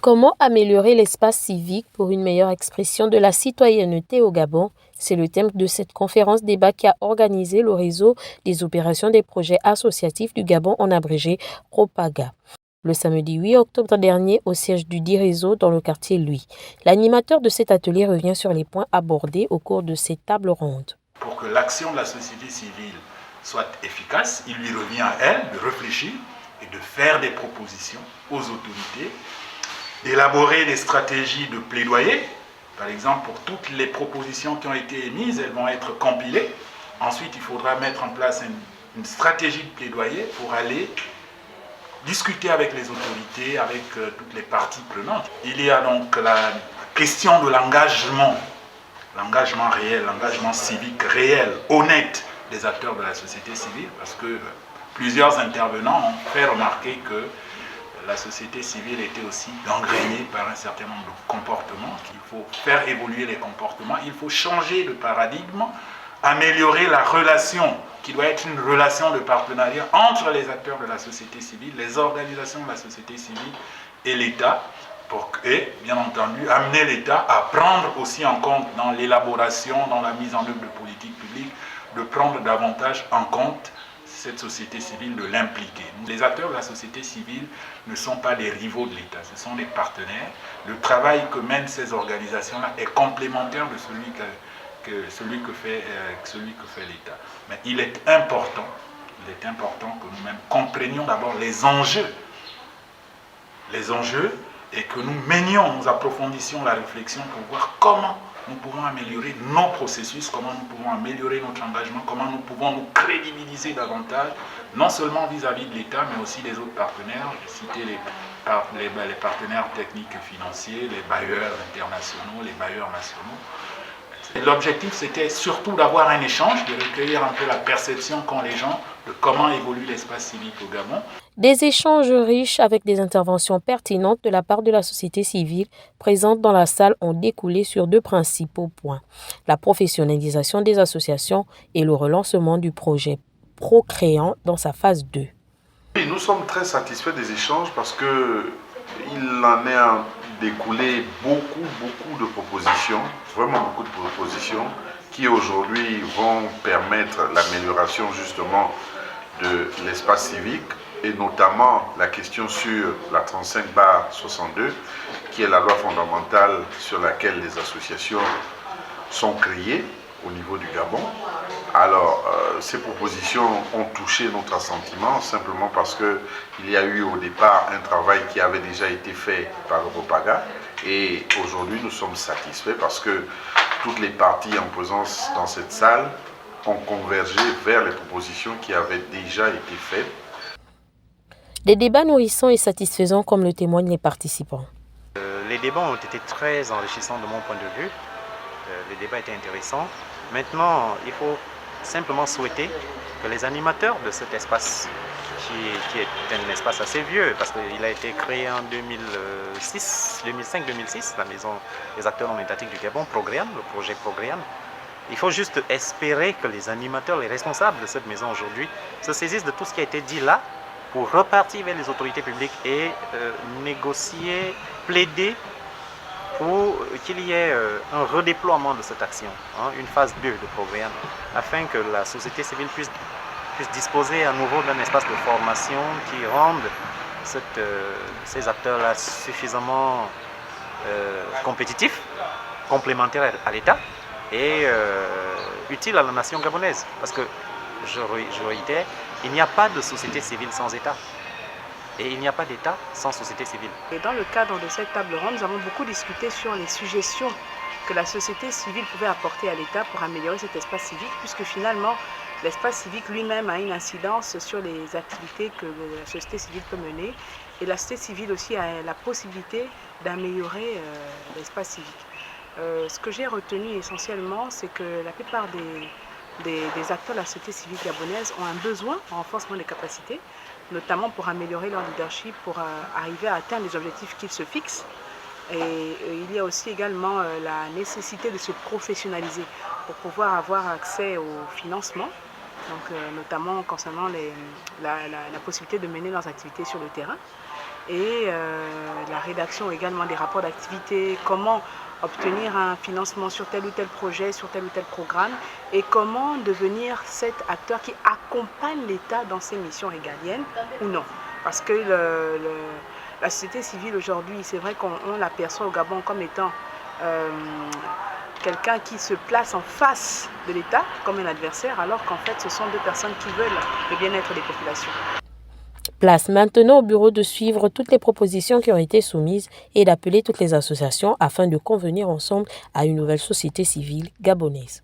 Comment améliorer l'espace civique pour une meilleure expression de la citoyenneté au Gabon? C'est le thème de cette conférence débat qui a organisé le réseau des opérations des projets associatifs du Gabon en abrégé ROPAGA. Le samedi 8 octobre dernier au siège du dit réseau dans le quartier Louis. L'animateur de cet atelier revient sur les points abordés au cours de cette table ronde. Pour que l'action de la société civile soit efficace, il lui revient à elle de réfléchir et de faire des propositions aux autorités, d'élaborer des stratégies de plaidoyer. Par exemple, pour toutes les propositions qui ont été émises, elles vont être compilées. Ensuite, il faudra mettre en place une stratégie de plaidoyer pour aller discuter avec les autorités, avec toutes les parties prenantes. Il y a donc la question de l'engagement réel, l'engagement civique réel, honnête des acteurs de la société civile, parce que plusieurs intervenants ont fait remarquer que la société civile était aussi gangrénée par un certain nombre de comportements, qu'il faut faire évoluer les comportements, il faut changer de paradigme, améliorer la relation, qui doit être une relation de partenariat entre les acteurs de la société civile, les organisations de la société civile et l'État, et bien entendu amener l'État à prendre aussi en compte dans l'élaboration, dans la mise en œuvre de politiques publiques, de prendre davantage en compte cette société civile, de l'impliquer. Les acteurs de la société civile ne sont pas des rivaux de l'État, ce sont des partenaires. Le travail que mènent ces organisations-là est complémentaire de celui que fait l'État. Mais il est important que nous-mêmes comprenions d'abord les enjeux, et que nous menions, nous approfondissions la réflexion pour voir comment nous pouvons améliorer nos processus, comment nous pouvons améliorer notre engagement, comment nous pouvons nous crédibiliser davantage, non seulement vis-à-vis de l'État, mais aussi des autres partenaires. J'ai cité les partenaires techniques et financiers, les bailleurs internationaux, les bailleurs nationaux. L'objectif, c'était surtout d'avoir un échange, de recueillir un peu la perception qu'ont les gens de comment évolue l'espace civique au Gabon. Des échanges riches avec des interventions pertinentes de la part de la société civile présente dans la salle ont découlé sur deux principaux points: la professionnalisation des associations et le relancement du projet Procréant dans sa phase 2. Oui, nous sommes très satisfaits des échanges parce qu'il en est découlé beaucoup de propositions, vraiment beaucoup de propositions qui aujourd'hui vont permettre l'amélioration justement de l'espace civique, et notamment la question sur la 35/62, qui est la loi fondamentale sur laquelle les associations sont créées au niveau du Gabon. Alors, ces propositions ont touché notre assentiment simplement parce qu'il y a eu au départ un travail qui avait déjà été fait par le ROPAGA, et aujourd'hui nous sommes satisfaits parce que toutes les parties en présence dans cette salle ont convergé vers les propositions qui avaient déjà été faites. Des débats nourrissants et satisfaisants comme le témoignent les participants. Les débats ont été très enrichissants de mon point de vue. Les débats étaient intéressants. Maintenant, il faut simplement souhaiter que les animateurs de cet espace, qui est un espace assez vieux, parce qu'il a été créé en 2005-2006, la maison des acteurs non étatiques du Gabon, Progréan, le projet Progréan. Il faut juste espérer que les animateurs, les responsables de cette maison aujourd'hui, se saisissent de tout ce qui a été dit là, pour repartir vers les autorités publiques et négocier, plaider pour qu'il y ait un redéploiement de cette action, une phase 2 de Progréan, afin que la société civile puisse disposer à nouveau d'un espace de formation qui rende ces acteurs-là suffisamment compétitifs, complémentaires à l'État et utiles à la nation gabonaise. Parce que, je réitère, il n'y a pas de société civile sans État. Et il n'y a pas d'État sans société civile. Et dans le cadre de cette table ronde, nous avons beaucoup discuté sur les suggestions que la société civile pouvait apporter à l'État pour améliorer cet espace civique, puisque finalement, l'espace civique lui-même a une incidence sur les activités que la société civile peut mener. Et la société civile aussi a la possibilité d'améliorer l'espace civique. Ce que j'ai retenu essentiellement, c'est que la plupart des acteurs de la société civile gabonaise ont un besoin en renforcement des capacités, notamment pour améliorer leur leadership, pour arriver à atteindre les objectifs qu'ils se fixent. Et il y a aussi également la nécessité de se professionnaliser pour pouvoir avoir accès au financement, donc, notamment concernant la possibilité de mener leurs activités sur le terrain. et la rédaction également des rapports d'activité, comment obtenir un financement sur tel ou tel projet, sur tel ou tel programme, et comment devenir cet acteur qui accompagne l'État dans ses missions régaliennes ou non. Parce que la société civile aujourd'hui, c'est vrai qu'on l'aperçoit au Gabon comme étant quelqu'un qui se place en face de l'État comme un adversaire, alors qu'en fait ce sont deux personnes qui veulent le bien-être des populations. Place maintenant au bureau de suivre toutes les propositions qui ont été soumises et d'appeler toutes les associations afin de convenir ensemble à une nouvelle société civile gabonaise.